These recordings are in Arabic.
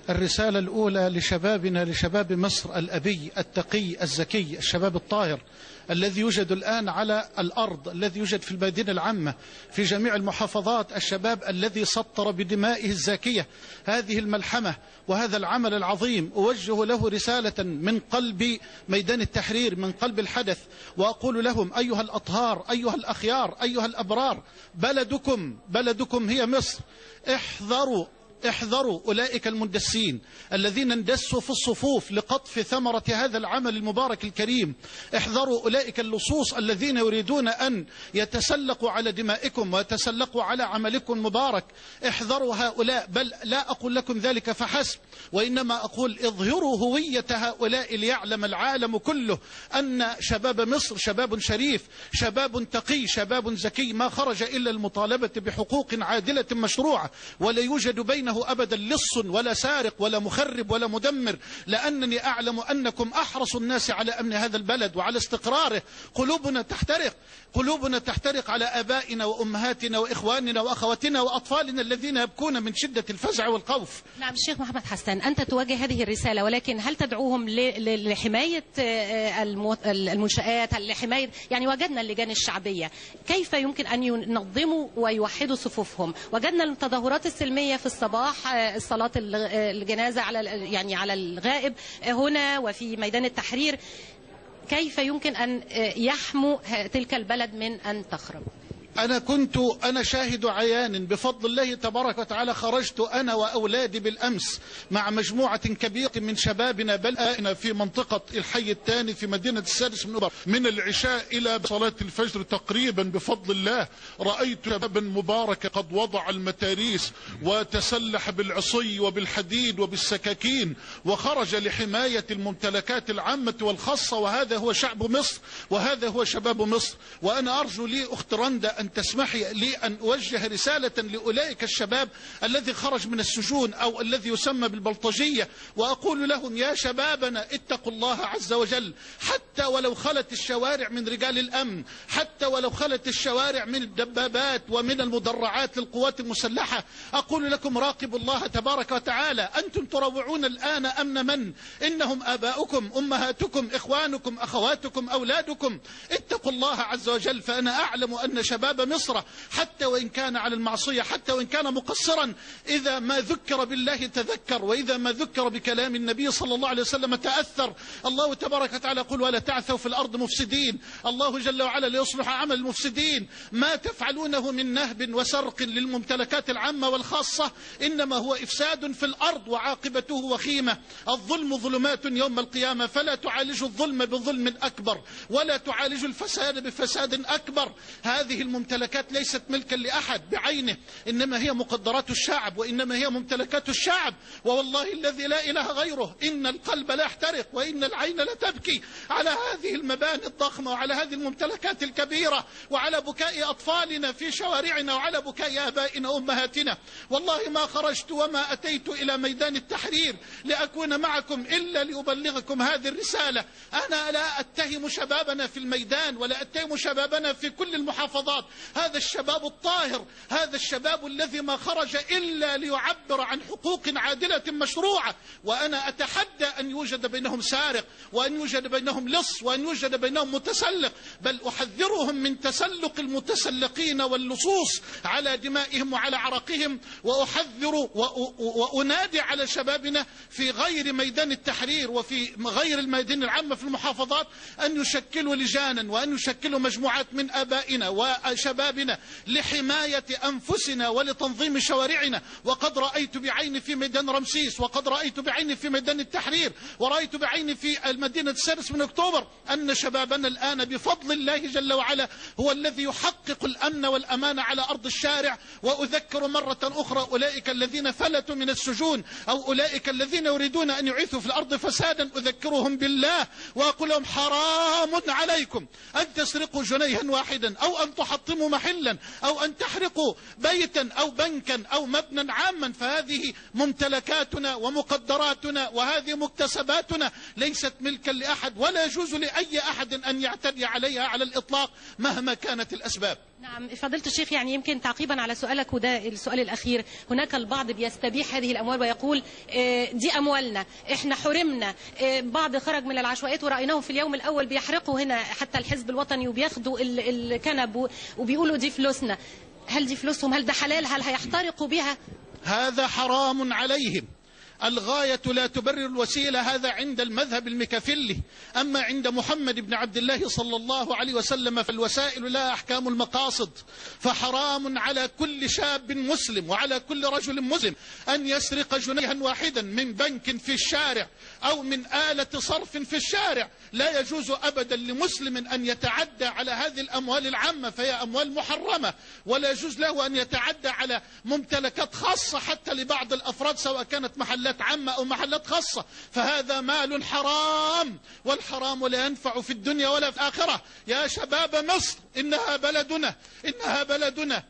الرسالة الأولى لشبابنا، لشباب مصر الأبي التقي الزكي، الشباب الطاهر الذي يوجد الآن على الأرض، الذي يوجد في المدينة العامة في جميع المحافظات، الشباب الذي سطر بدمائه الزاكية هذه الملحمة وهذا العمل العظيم. أوجه له رسالة من قلب ميدان التحرير، من قلب الحدث، وأقول لهم: أيها الأطهار، أيها الأخيار، أيها الأبرار، بلدكم هي مصر. احذروا أولئك المندسين الذين اندسوا في الصفوف لقطف ثمرة هذا العمل المبارك الكريم. احذروا أولئك اللصوص الذين يريدون أن يتسلقوا على دمائكم ويتسلقوا على عملكم المبارك. احذروا هؤلاء، بل لا أقول لكم ذلك فحسب، وإنما أقول: اظهروا هوية هؤلاء ليعلم العالم كله أن شباب مصر شباب شريف، شباب تقي، شباب زكي، ما خرج إلا المطالبة بحقوق عادلة مشروعة، ولا يوجد بينه أبدا لص ولا سارق ولا مخرب ولا مدمر، لأنني أعلم أنكم أحرص الناس على أمن هذا البلد وعلى استقراره. قلوبنا تحترق على آبائنا وأمهاتنا وإخواننا وأخواتنا وأطفالنا الذين يبكون من شدة الفزع والخوف. نعم الشيخ محمد حسن، أنت توجه هذه الرسالة، ولكن هل تدعوهم لحماية المنشآت، لحماية، يعني وجدنا اللجان الشعبية كيف يمكن أن ينظموا ويوحدوا صفوفهم؟ وجدنا التظاهرات السلمية في الصباح، صلاة الجنازة على الغائب هنا وفي ميدان التحرير، كيف يمكن أن يحموا تلك البلد من أن تخرب؟ أنا شاهد عيان بفضل الله تبارك وتعالى. خرجت أنا وأولادي بالأمس مع مجموعة كبيرة من شبابنا بلأنا في منطقة الحي الثاني في مدينة السادس من أكتوبر، من العشاء إلى صلاة الفجر تقريبا بفضل الله. رأيت شبابا مباركا قد وضع المتاريس وتسلح بالعصي وبالحديد وبالسكاكين وخرج لحماية الممتلكات العامة والخاصة، وهذا هو شعب مصر وهذا هو شباب مصر. وأنا أرجو لي أخت رندا أن تسمحي لي أن أوجه رسالة لأولئك الشباب الذي خرج من السجون أو الذي يسمى بالبلطجية، وأقول لهم: يا شبابنا اتقوا الله عز وجل، حتى ولو خلت الشوارع من رجال الأمن، حتى ولو خلت الشوارع من الدبابات ومن المدرعات للقوات المسلحة. أقول لكم: راقبوا الله تبارك وتعالى. أنتم تروعون الآن أمن من؟ إنهم آباؤكم، أمهاتكم، إخوانكم، أخواتكم، أولادكم. اتقوا الله عز وجل. فأنا أعلم أن شباب مصر حتى وإن كان على المعصية، حتى وإن كان مقصرا، إذا ما ذكر بالله تذكر، وإذا ما ذكر بكلام النبي صلى الله عليه وسلم تأثر. الله تبارك وتعالى يقول: ولا تعثوا في الأرض مفسدين. الله جل وعلا ليصلح عمل المفسدين. ما تفعلونه من نهب وسرق للممتلكات العامة والخاصة إنما هو إفساد في الأرض وعاقبته وخيمة. الظلم ظلمات يوم القيامة، فلا تعالج الظلم بظلم أكبر ولا تعالج الفساد بفساد أكبر. هذه الممتلكات ليست ملكا لأحد بعينه، إنما هي مقدرات الشعب، وإنما هي ممتلكات الشعب. ووالله الذي لا إله غيره إن القلب لا يحترق وإن العين لا تبكي على هذه المباني الضخمة وعلى هذه الممتلكات الكبيرة، وعلى بكاء أطفالنا في شوارعنا، وعلى بكاء آبائنا وأمهاتنا. والله ما خرجت وما أتيت إلى ميدان التحرير لأكون معكم إلا لأبلغكم هذه الرسالة. أنا لا أتهم شبابنا في الميدان ولا أتهم شبابنا في كل المحافظات. هذا الشباب الطاهر، هذا الشباب الذي ما خرج إلا ليعبر عن حقوق عادلة مشروعة. وأنا أتحدى أن يوجد بينهم سارق، وأن يوجد بينهم لص، وأن يوجد بينهم متسلق، بل أحذرهم من تسلق المتسلقين واللصوص على دمائهم وعلى عرقهم. وأحذر وأنادي على شبابنا في غير ميدان التحرير وفي غير الميادين العامة في المحافظات أن يشكلوا لجانا وأن يشكلوا مجموعات من آبائنا وشبابنا لحماية أنفسنا ولتنظيم شوارعنا. وقد رأيت بعيني في ميدان رمسيس، وقد رأيت بعيني في ميدان التحرير، ورأيت بعيني في المدينة السادس من أكتوبر أن شبابنا الآن بفضل الله جل وعلا هو الذي يحقق الأمن والأمان على أرض الشارع. وأذكر مرة أخرى أولئك الذين فلتوا من السجون أو أولئك الذين يريدون أن يعيثوا في الأرض فسادا، أذكرهم بالله وأقول لهم: حرام عليكم أن تسرقوا جنيها واحدا أو أن تحطموا تحطموا محلا أو أن تحرقوا بيتا أو بنكا أو مبنى عاما، فهذه ممتلكاتنا ومقدراتنا وهذه مكتسباتنا ليست ملكا لأحد، ولا يجوز لأي أحد أن يعتدي عليها على الإطلاق مهما كانت الأسباب. نعم فضيلة الشيخ، يعني يمكن تعقيبا على سؤالك وده السؤال الأخير، هناك البعض بيستبيح هذه الأموال ويقول دي أموالنا، إحنا حرمنا، بعض خرج من العشوائيات ورأيناهم في اليوم الأول بيحرقوا هنا حتى الحزب الوطني وبياخدوا الكنب وبيقولوا دي فلوسنا. هل دي فلوسهم؟ هل ده حلال؟ هل هيحترقوا بها؟ هذا حرام عليهم. الغاية لا تبرر الوسيلة، هذا عند المذهب المكافلي. أما عند محمد بن عبد الله صلى الله عليه وسلم فالوسائل لها أحكام المقاصد، فحرام على كل شاب مسلم وعلى كل رجل مسلم أن يسرق جنيها واحدا من بنك في الشارع أو من آلة صرف في الشارع. لا يجوز أبدا لمسلم أن يتعدى على هذه الأموال العامة، فهي أموال محرمة، ولا يجوز له أن يتعدى على ممتلكات خاصة حتى لبعض الأفراد سواء كانت محلات عامة أو محلات خاصة، فهذا مال حرام، والحرام لا ينفع في الدنيا ولا في الآخرة. يا شباب مصر، إنها بلدنا، إنها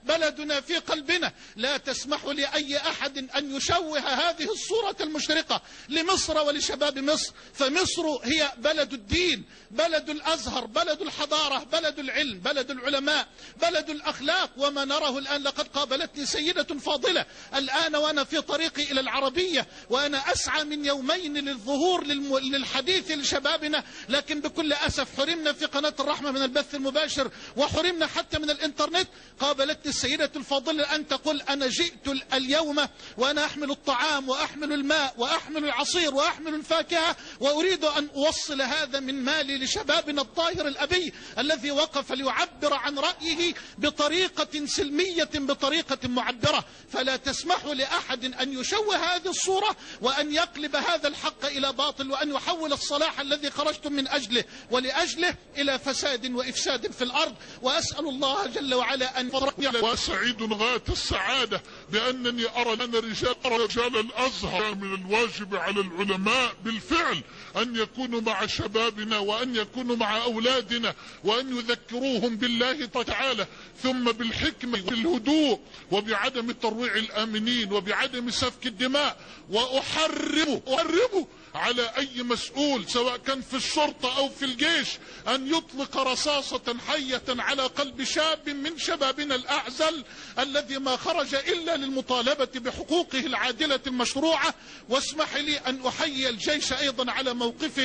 بلدنا في قلبنا، لا تسمح لأي أحد أن يشوه هذه الصورة المشرقة لمصر ولشباب مصر، فمصر هي بلد الدين، بلد الأزهر، بلد الحضارة، بلد العلم، بلد العلماء، بلد الأخلاق. وما نراه الآن، لقد قابلتني سيدة فاضلة الآن وأنا في طريقي إلى العربية، وأنا أسعى من يومين للظهور للحديث لشبابنا، لكن بكل أسف حرمنا في قناة الرحمة من البث المباشر، وحرمنا حتى من الإنترنت. قابلتني السيدة الفاضلة أن تقول أنا جئت اليوم وأنا أحمل الطعام وأحمل الماء وأحمل العصير وأحمل الفاكهة، وأريد أن أوصل هذا من مالي لشبابنا الطاهر الأبي الذي وقف ليعبر عن رأيه بطريقة سلمية، بطريقة معبرة. فلا تسمحوا لأحد أن يشوه هذه الصورة وأن يقلب هذا الحق إلى باطل، وأن يحول الصلاح الذي خرجتم من أجله ولأجله إلى فساد وإفساد في الأرض. وأسأل الله جل وعلا أن يفرقني. وسعيد غاية السعادة بأنني أرى أن رجال الأزهر من الواجب على العلماء بالفعل أن يكونوا مع شبابنا وأن يكونوا مع أولادنا وأن يذكروهم بالله تعالى، ثم بالحكمة والهدوء وبعدم ترويع الآمنين وبعدم سفك الدماء. وأحرمه على أي مسؤول سواء كان في الشرطة أو في الجيش أن يطلق رصاصة حية على قلب شاب من شبابنا الأعزل الذي ما خرج إلا للمطالبة بحقوقه العادلة المشروعة. واسمح لي أن أحيي الجيش أيضا على موقفه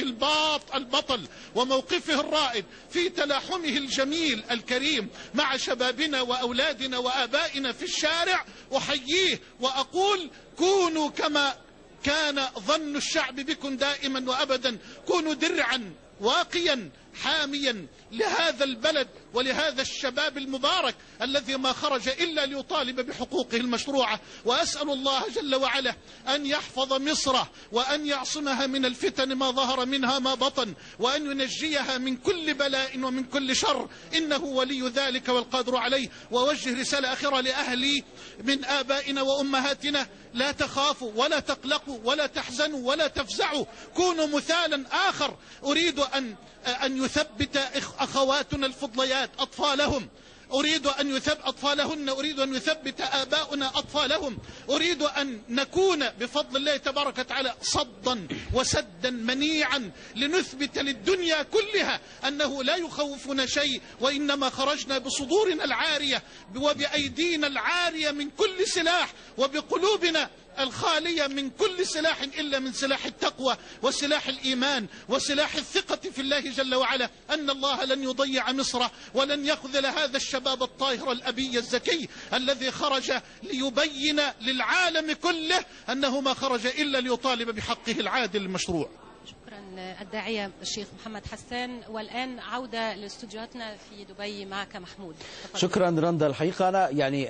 البطل وموقفه الرائد في تلاحمه الجميل الكريم مع شبابنا وأولادنا وآبائنا في الشارع. أحييه وأقول كونوا كما كان ظن الشعب بكم دائما وأبدا، كونوا درعا واقيا حاميا لهذا البلد ولهذا الشباب المبارك الذي ما خرج إلا ليطالب بحقوقه المشروعة. وأسأل الله جل وعلا أن يحفظ مصر وأن يعصمها من الفتن ما ظهر منها ما بطن، وأن ينجيها من كل بلاء ومن كل شر، إنه ولي ذلك والقادر عليه. ووجه رسالة أخيرة لأهلي من آبائنا وأمهاتنا: لا تخافوا ولا تقلقوا ولا تحزنوا ولا تفزعوا، كونوا مثالا آخر. أريد أن يثبت أخواتنا الفضليات أطفالهم، أريد أن يثبت أطفالهن، أريد أن يثبت آباؤنا أطفالهم، أريد أن نكون بفضل الله تبارك وتعالى صدا وسدا منيعا لنثبت للدنيا كلها أنه لا يخوفنا شيء، وإنما خرجنا بصدورنا العارية وبأيدينا العارية من كل سلاح وبقلوبنا الخالية من كل سلاح إلا من سلاح التقوى وسلاح الإيمان وسلاح الثقة في الله جل وعلا أن الله لن يضيع مصر ولن يخذل هذا الشباب الطاهر الأبي الزكي الذي خرج ليبين للعالم كله أنه ما خرج إلا ليطالب بحقه العادل المشروع. شكرا الداعية الشيخ محمد حسان. والآن عودة لاستوديوهاتنا في دبي معك محمود. شكرا رندا. الحقيقة أنا يعني